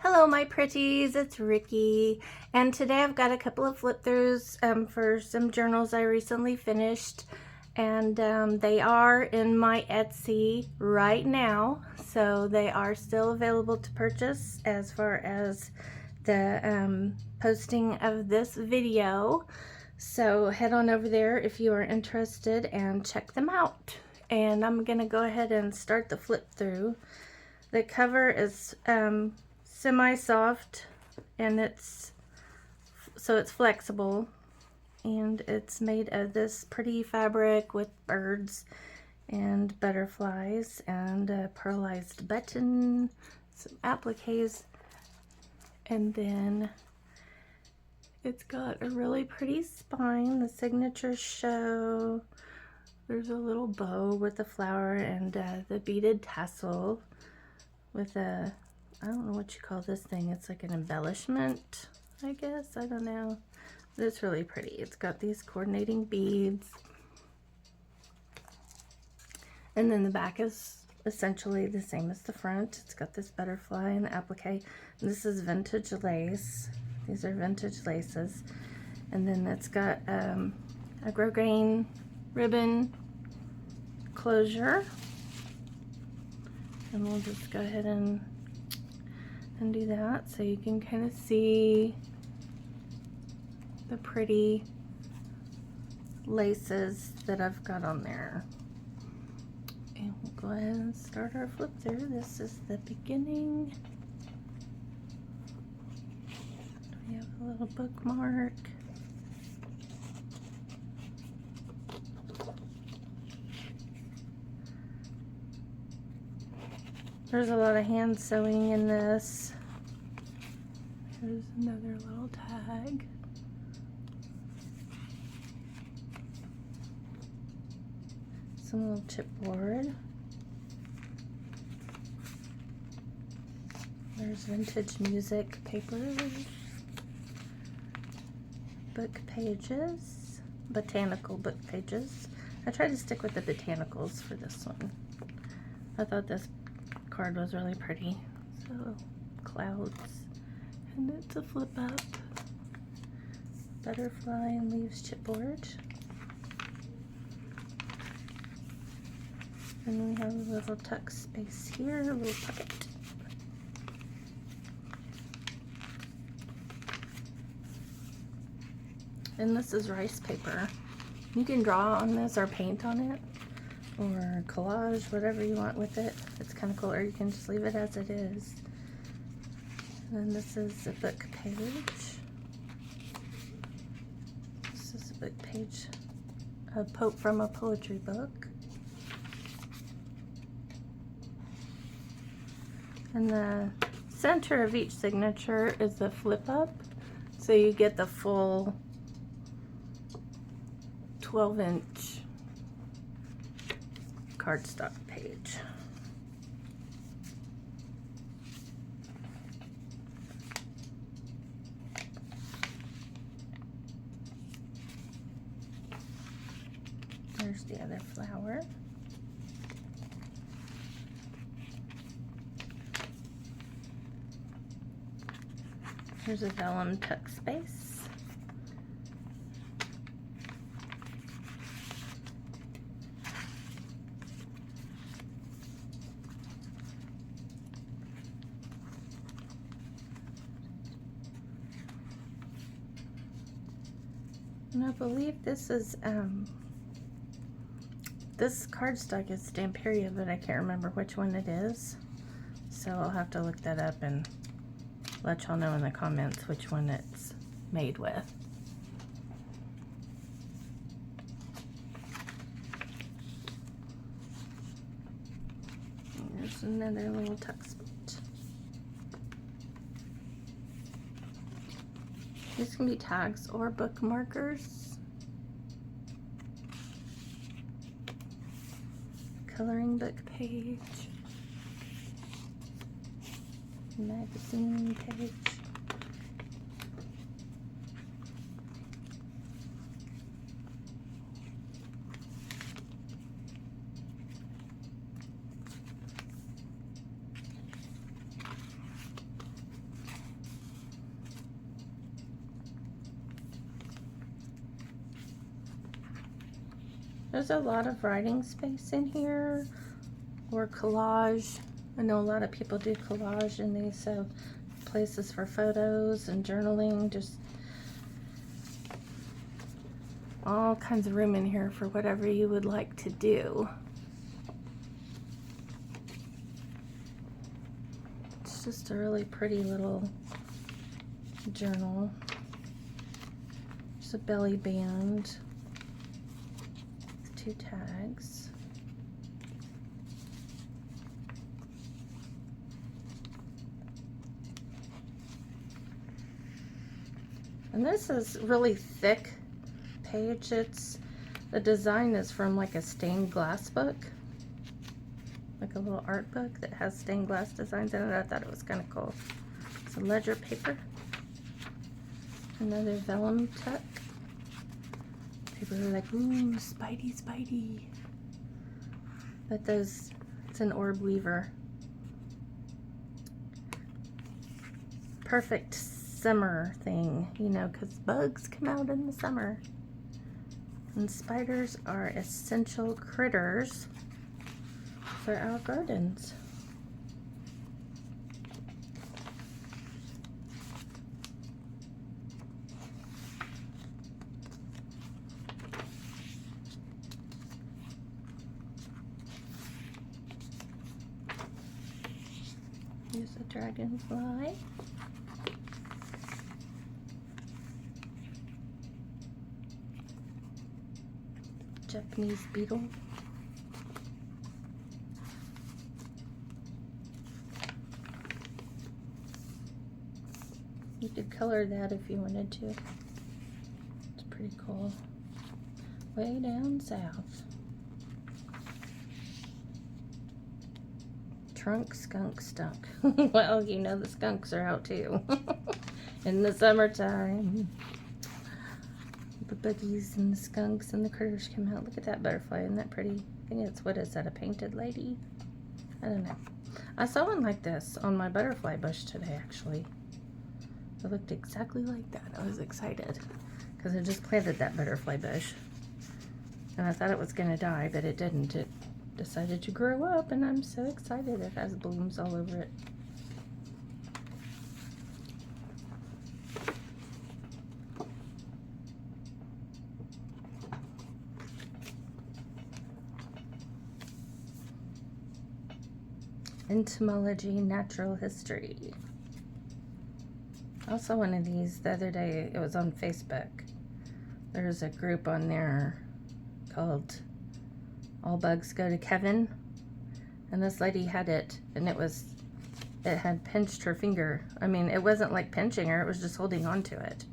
Hello my pretties, it's Ricky, and today I've got a couple of flip throughs for some journals I recently finished, and they are in my Etsy right now, so they are still available to purchase as far as the posting of this video. So head on over there if you are interested and check them out. And I'm gonna go ahead and start the flip through. The cover is semi-soft, and it's flexible, and it's made of this pretty fabric with birds and butterflies and a pearlized button, some appliques, and then it's got a really pretty spine. The signatures show. There's a little bow with a flower and the beaded tassel with a, I don't know what you call this thing. It's like an embellishment, I guess. I don't know. But it's really pretty. It's got these coordinating beads. And then the back is essentially the same as the front. It's got this butterfly and the applique. And this is vintage lace. These are vintage laces. And then it's got a grosgrain ribbon closure. And we'll just go ahead and do that so you can kind of see the pretty laces that I've got on there. And we'll go ahead and start our flip through. This is the beginning. We have a little bookmark. There's a lot of hand sewing in this. There's another little tag. Some little chipboard. There's vintage music papers. Book pages. Botanical book pages. I tried to stick with the botanicals for this one. I thought this card was really pretty. So clouds, and it's a flip up. Butterfly and leaves chipboard. And we have a little tuck space here, a little pocket. And this is rice paper. You can draw on this or paint on it, or collage, whatever you want with it. It's kind of cool, or you can just leave it as it is. And then this is a book page. This is a book page from a poetry book. And the center of each signature is a flip up, so you get the full 12-inch cardstock page. There's the other flower. Here's a vellum tuck space. And I believe this is, this cardstock is Stamperia, but I can't remember which one it is. So I'll have to look that up and let y'all know in the comments which one it's made with. And there's another little tuck spot. These can be tags or bookmarkers. Coloring book page. Magazine page. There's a lot of writing space in here, or collage. I know a lot of people do collage in these, so places for photos and journaling, just all kinds of room in here for whatever you would like to do. It's just a really pretty little journal. There's a belly band with 2 tags. And this is really thick page. The design is from like a stained glass book, like a little art book that has stained glass designs in it. I thought it was kind of cool. Some ledger paper, another vellum tuck. People are like, ooh, Spidey, Spidey. But it's an orb weaver. Perfect summer thing, you know, because bugs come out in the summer. And spiders are essential critters for our gardens. Here's a dragonfly. Japanese beetle. You could color that if you wanted to. It's pretty cool. Way down south. Trunk skunk stunk. Well, you know the skunks are out too. In the summertime. The buggies and the skunks and the critters come out. Look at that butterfly. Isn't that pretty? I think it's, what is that, a painted lady? I don't know. I saw one like this on my butterfly bush today, actually. It looked exactly like that. I was excited because I just planted that butterfly bush. And I thought it was going to die, but it didn't. It decided to grow up, and I'm so excited. It has blooms all over it. Entomology, natural history. I saw one of these the other day. It was on Facebook. There's a group on there called All Bugs Go to Kevin. And this lady had it, and it had pinched her finger. I mean, it wasn't like pinching her, it was just holding on to it.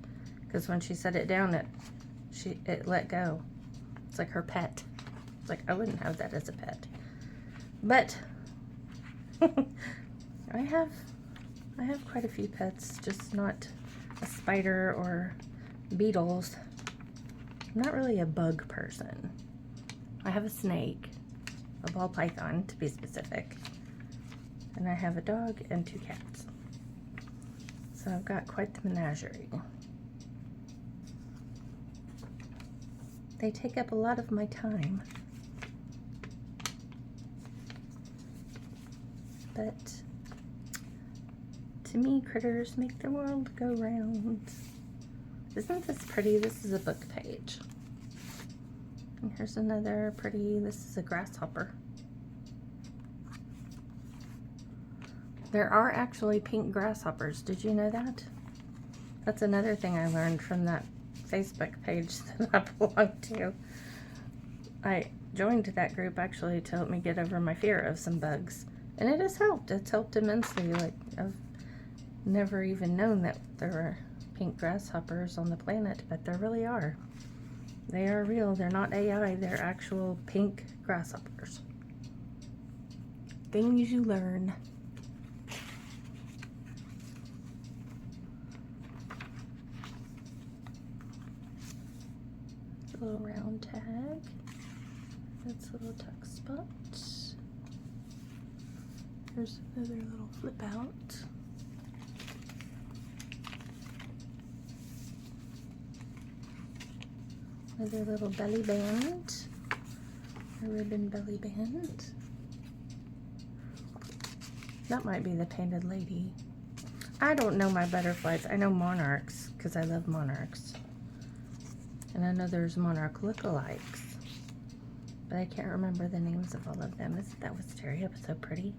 Because when she set it down, it let go. It's like her pet. It's like, I wouldn't have that as a pet. But I have quite a few pets, just not a spider or beetles. I'm not really a bug person. I have a snake, a ball python to be specific, and I have a dog and 2 cats. So I've got quite the menagerie. They take up a lot of my time. But to me, critters make the world go round. Isn't this pretty? This is a book page. And here's another pretty, this is a grasshopper. There are actually pink grasshoppers. Did you know that? That's another thing I learned from that Facebook page that I belong to. I joined that group actually to help me get over my fear of some bugs. And it has helped. It's helped immensely. Like, I've never even known that there were pink grasshoppers on the planet, but there really are. They are real. They're not AI. They're actual pink grasshoppers. Things you learn. A little round tag. That's a little tuck spot. There's another little flip out. Another little belly band. A ribbon belly band. That might be the painted lady. I don't know my butterflies. I know monarchs because I love monarchs. And I know there's monarch lookalikes. But I can't remember the names of all of them. Isn't that wisteria? It's so pretty.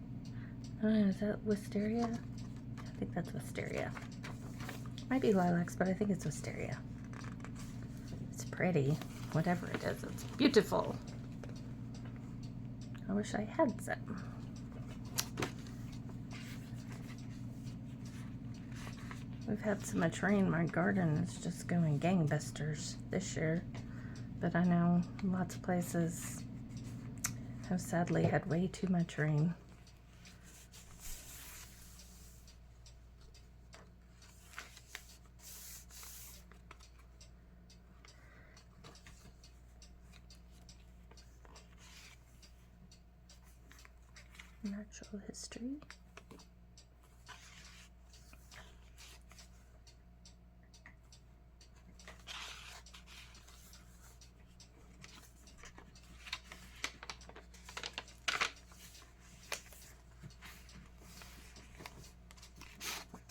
I don't know, is that wisteria? I think that's wisteria. Might be lilacs, but I think it's wisteria. It's pretty. Whatever it is, it's beautiful. I wish I had some. We've had so much rain, my garden is just going gangbusters this year. But I know lots of places have sadly had way too much rain. Natural history.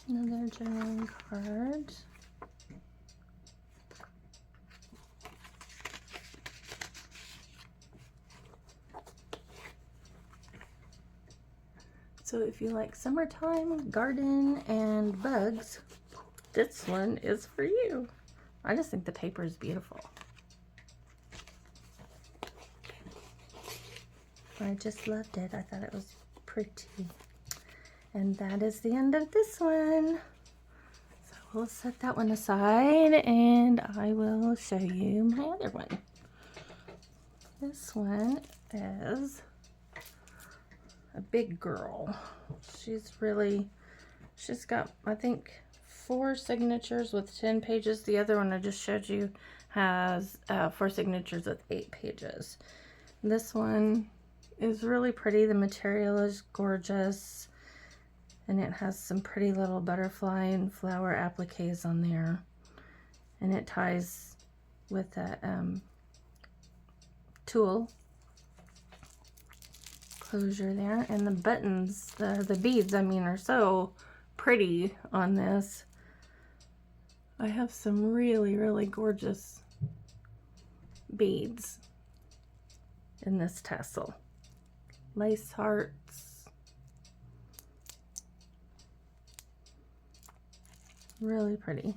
Another journaling card. So if you like summertime, garden, and bugs, this one is for you. I just think the paper is beautiful. I just loved it. I thought it was pretty. And that is the end of this one. So we'll set that one aside and I will show you my other one. This one is a big girl. She's got, I think, 4 signatures with 10 pages. The other one I just showed you has 4 signatures with 8 pages. This one is really pretty. The material is gorgeous. And it has some pretty little butterfly and flower appliques on there. And it ties with that tulle closure there. And the buttons, the beads, I mean, are so pretty on this. I have some really, really gorgeous beads in this tassel. Lace hearts. Really pretty.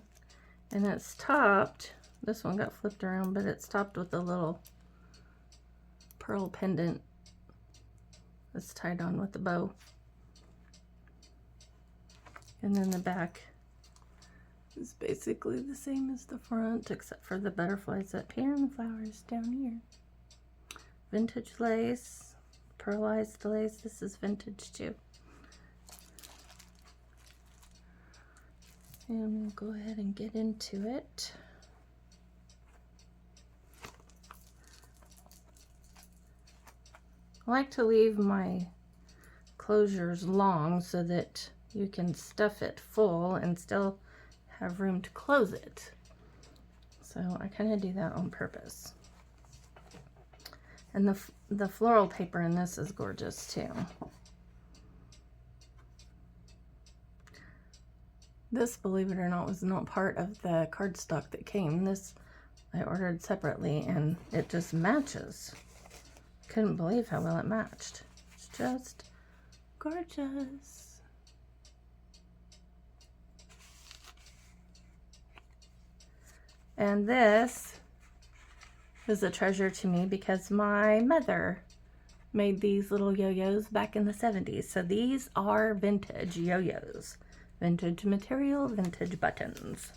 And it's topped, this one got flipped around, but it's topped with a little pearl pendant that's tied on with the bow. And then the back is basically the same as the front, except for the butterflies up here and the flowers down here. Vintage lace, pearlized lace. This is vintage too. And we'll go ahead and get into it. I like to leave my closures long so that you can stuff it full and still have room to close it. So I kind of do that on purpose. And the floral paper in this is gorgeous too. This, believe it or not, was not part of the cardstock that came. This I ordered separately and it just matches. Couldn't believe how well it matched. It's just gorgeous. And this is a treasure to me because my mother made these little yo-yos back in the 70s. So these are vintage yo-yos. Vintage material, vintage buttons.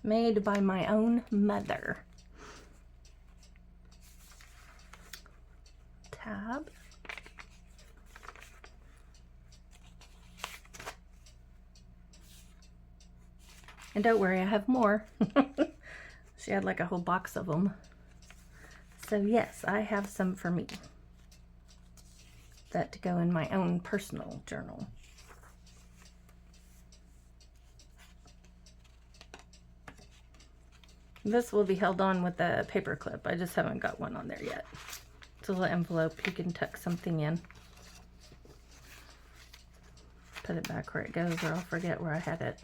Made by my own mother. Tab. And don't worry, I have more. She had like a whole box of them. So yes, I have some for me. That to go in my own personal journal. This will be held on with a paper clip. I just haven't got one on there yet. It's a little envelope. You can tuck something in. Put it back where it goes or I'll forget where I had it.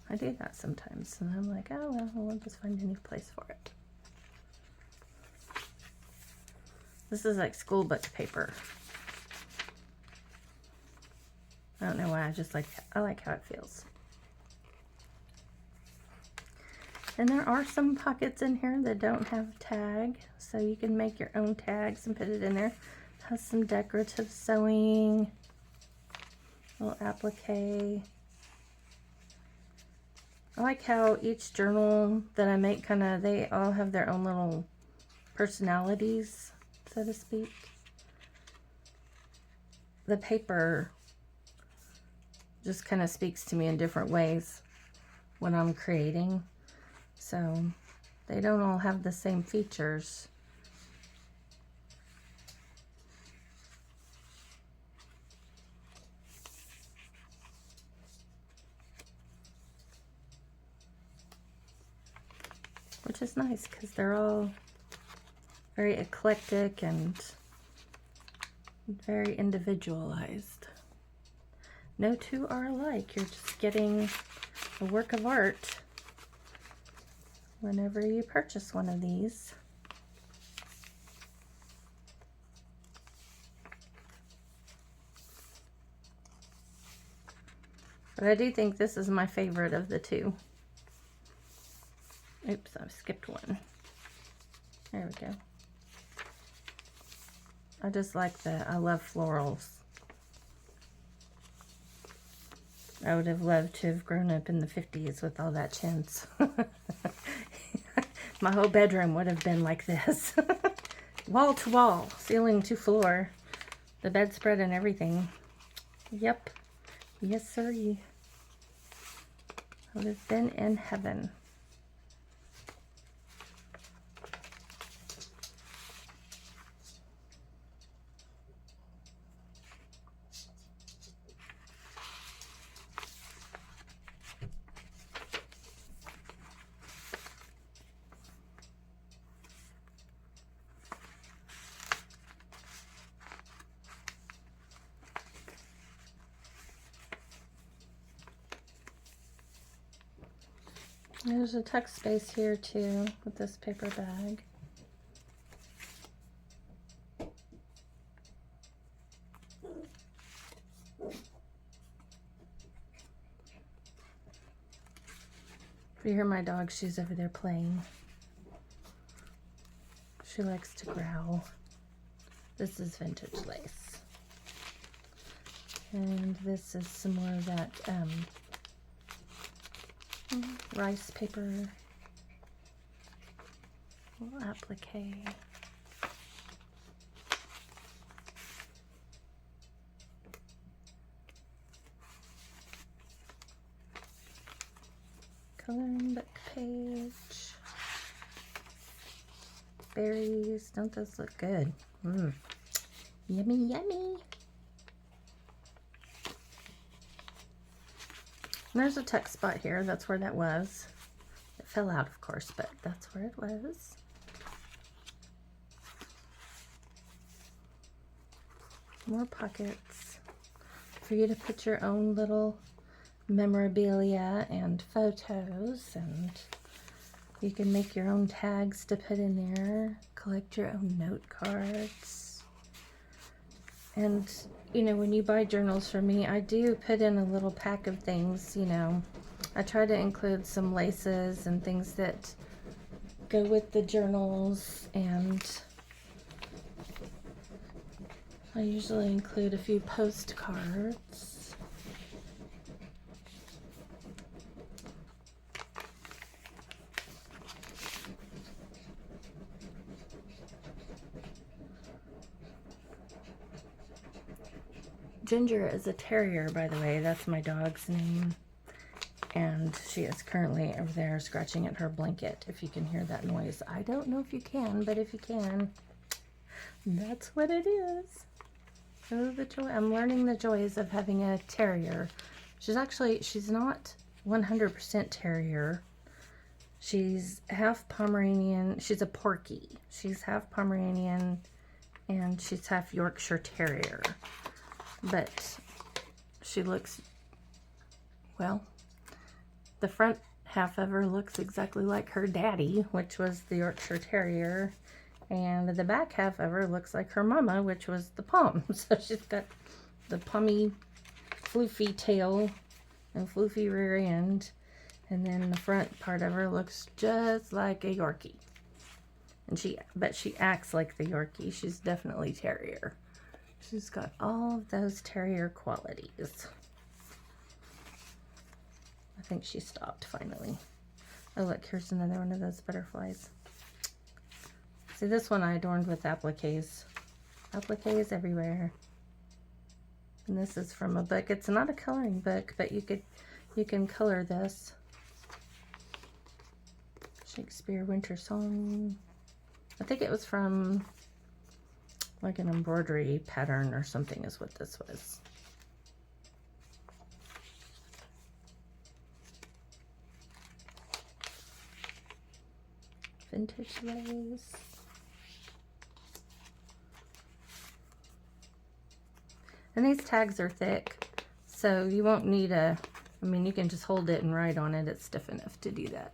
I do that sometimes and I'm like, oh well, I'll just find a new place for it. This is like school book paper. I don't know why, I like how it feels. And there are some pockets in here that don't have a tag, so you can make your own tags and put it in there. It has some decorative sewing, little applique. I like how each journal that I make they all have their own little personalities, so to speak. The paper just kind of speaks to me in different ways when I'm creating. So they don't all have the same features. Which is nice because they're all very eclectic and very individualized. No two are alike. You're just getting a work of art whenever you purchase one of these. But I do think this is my favorite of the two. Oops, I've skipped one. There we go. I just like I love florals. I would have loved to have grown up in the 50s with all that chintz. My whole bedroom would have been like this. Wall to wall, ceiling to floor. The bedspread and everything. Yep. Yes, sirree. I would have been in heaven. There's a tuck space here too with this paper bag. If you hear my dog, she's over there playing. She likes to growl. This is vintage lace. And this is some more of that rice paper, little applique. Coloring book page. Berries, don't those look good? Yummy, yummy. And there's a tuck spot here. That's where that was. It fell out, of course, but that's where it was. More pockets for you to put your own little memorabilia and photos, and you can make your own tags to put in there, collect your own note cards. And you know, when you buy journals from me, I do put in a little pack of things, you know. I try to include some laces and things that go with the journals, and I usually include a few postcards. Ginger is a terrier, by the way. That's my dog's name. And she is currently over there scratching at her blanket. If you can hear that noise. I don't know if you can, but if you can, that's what it is. Oh, the joy. I'm learning the joys of having a terrier. She's not 100% terrier. She's half Pomeranian. She's a Porky. She's half Pomeranian and she's half Yorkshire Terrier. But she looks, well, the front half of her looks exactly like her daddy, which was the Yorkshire Terrier. And the back half of her looks like her mama, which was the Pom. So she's got the pommy, floofy tail and floofy rear end. And then the front part of her looks just like a Yorkie. And but she acts like the Yorkie. She's definitely terrier. She's got all of those terrier qualities. I think she stopped finally. Oh look, here's another one of those butterflies. See, this one I adorned with appliques. Appliques everywhere. And this is from a book. It's not a coloring book, but you can color this. Shakespeare Winter Song. I think it was from like an embroidery pattern or something is what this was. Vintage lace. And these tags are thick, so you won't need I mean, you can just hold it and write on it. It's stiff enough to do that.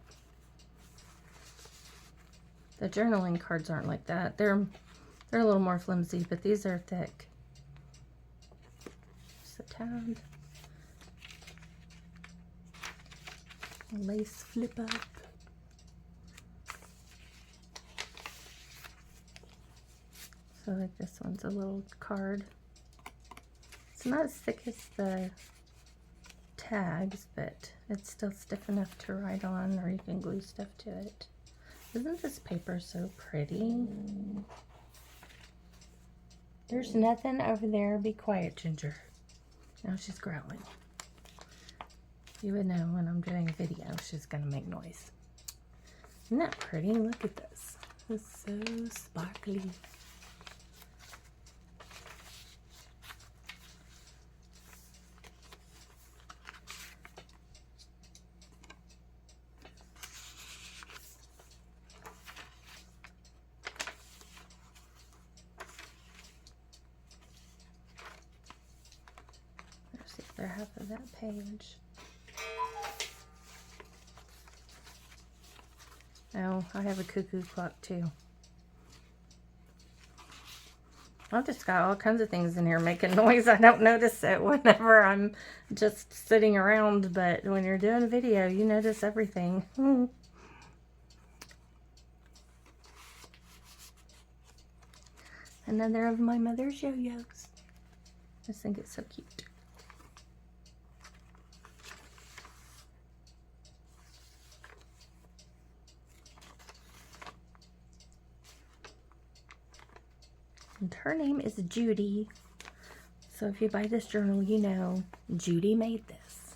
The journaling cards aren't like that. They're a little more flimsy, but these are thick. Just a tab. A lace flip up. So like this one's a little card. It's not as thick as the tags, but it's still stiff enough to write on, or you can glue stuff to it. Isn't this paper so pretty? There's nothing over there. Be quiet, Ginger. Now she's growling. You would know when I'm doing a video, she's gonna make noise. Isn't that pretty? Look at this. It's so sparkly. They're half of that page. Oh, I have a cuckoo clock too. I've just got all kinds of things in here making noise. I don't notice it whenever I'm just sitting around, but when you're doing a video, you notice everything. Another of my mother's yo-yos. I just think it's so cute. And her name is Judy. So if you buy this journal, you know Judy made this.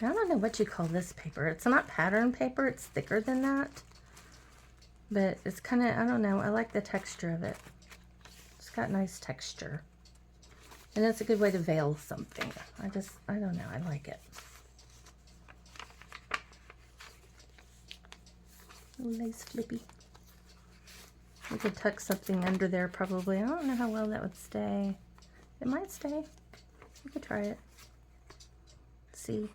I don't know what you call this paper. It's not pattern paper. It's thicker than that. But it's kind of, I don't know. I like the texture of it. It's got nice texture. And it's a good way to veil something. I don't know. I like it. Lace flippy. We could tuck something under there probably. I don't know how well that would stay. It might stay. We could try it. Let's see.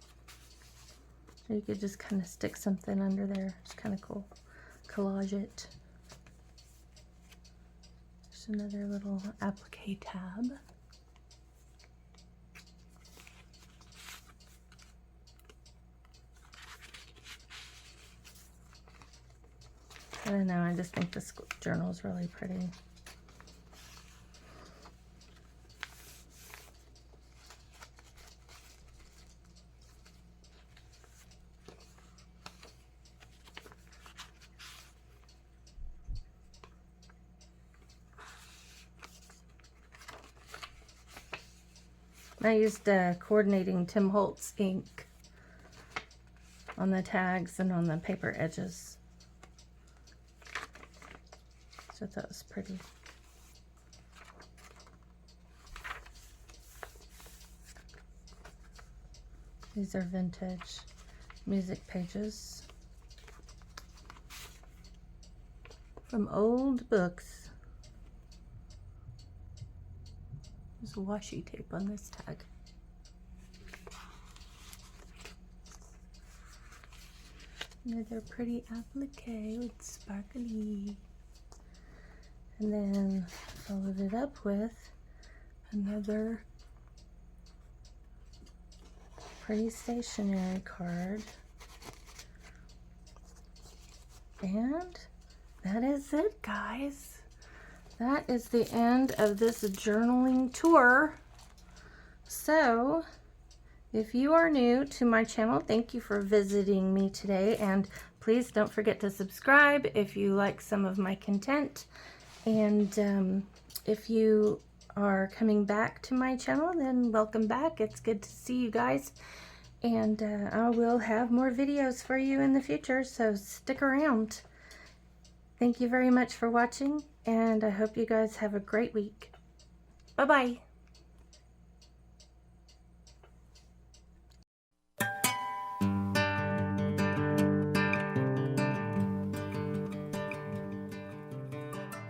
Or you could just kind of stick something under there. It's kind of cool. Collage it. Just another little applique tab. I don't know, I just think this journal is really pretty. I used coordinating Tim Holtz ink on the tags and on the paper edges. I thought it was pretty. These are vintage music pages from old books. There's washi tape on this tag. Another pretty applique with sparkly. And then followed it up with another pretty stationery card. And that is it, guys. That is the end of this journaling tour. So, if you are new to my channel, thank you for visiting me today, and please don't forget to subscribe if you like some of my content. And if you are coming back to my channel, then welcome back. It's good to see you guys, and I will have more videos for you in the future, so stick around. Thank you very much for watching, and I hope you guys have a great week. Bye-bye.